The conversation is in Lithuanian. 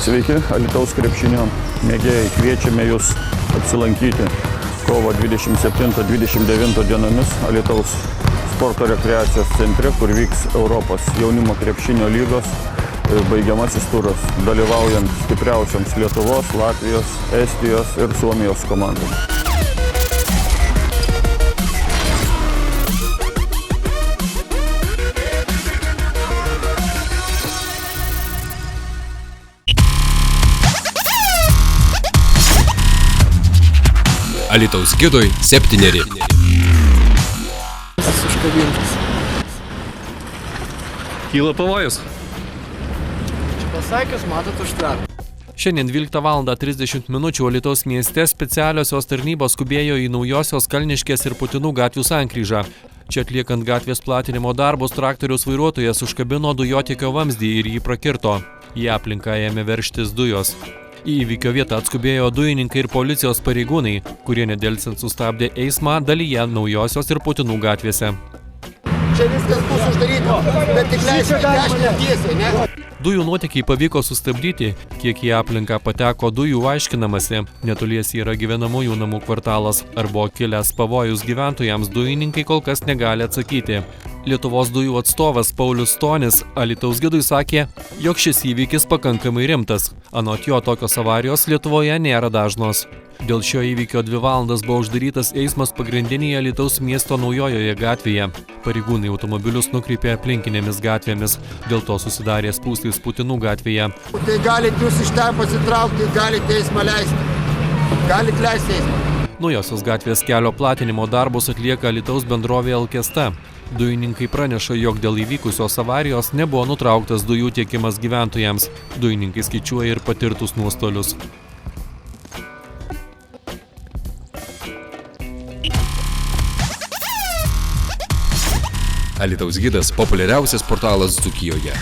Sveiki, Alytaus krepšinio mėgėjai, kviečiame jūs apsilankyti kovo 27-29 dienomis Alytaus sporto rekreacijos centre, kur vyks Europos jaunimo krepšinio lygos baigiamasis turas, dalyvaujant stipriausiams Lietuvos, Latvijos, Estijos ir Suomijos komandoms. Alytaus gidui 7. Užkabintas. Kyla pavojus. Čia pasakius, matot užtverą. Šiandien 12:30 minučių Alytaus mieste specialiosios tarnybos skubėjo į Naujosios Kalniškės ir Putinų gatvių sankryžą. Čia atliekant gatvės platinimo darbus, traktoriaus vairuotojas užkabino dujotiekio vamzdį ir jį prakirto. Į aplinką ėmė veržtis dujos. Į įvykio vietą atskubėjo dujininkai ir policijos pareigūnai, kurie nedelsiant sustabdė eismą dalyje Naujosios ir Putinų gatvėse. Čia viskas bus uždaryta, bet tik leiskite tiesiai, ne? Dujų nuotėkiai pavyko sustabdyti, kiek į aplinką pateko dujų aiškinamasi. Netoliese yra gyvenamųjų namų kvartalas. Ar buvo kilęs pavojus gyventojams, dujininkai kol kas negali atsakyti. Lietuvos dujų atstovas Paulius Stonis Alytaus gidui sakė, jog šis įvykis pakankamai rimtas. Anot jo, tokios avarijos Lietuvoje nėra dažnos. Dėl šio įvykio 2 valandas buvo uždarytas eismas pagrindinėje Alytaus miesto Naujojoje gatvėje. Pareigūnai automobilius nukreipė aplinkinėmis gatvėmis. Dėl to susidarė spūstys Putinų gatvėje. Tai galite jūs iš ten pasitraukti, galite eismą leisti. Galite leisti eismą. Naujosios gatvės kelio platinimo darbus atlieka Alytaus bendrovė Alkesta. Dujininkai praneša, jog dėl įvykusios avarijos nebuvo nutrauktas dujų tiekimas gyventojams. Dujininkai skaičiuoja ir patirtus nuostolius. Alytaus gidas populiariausias portalas Dzūkijoje.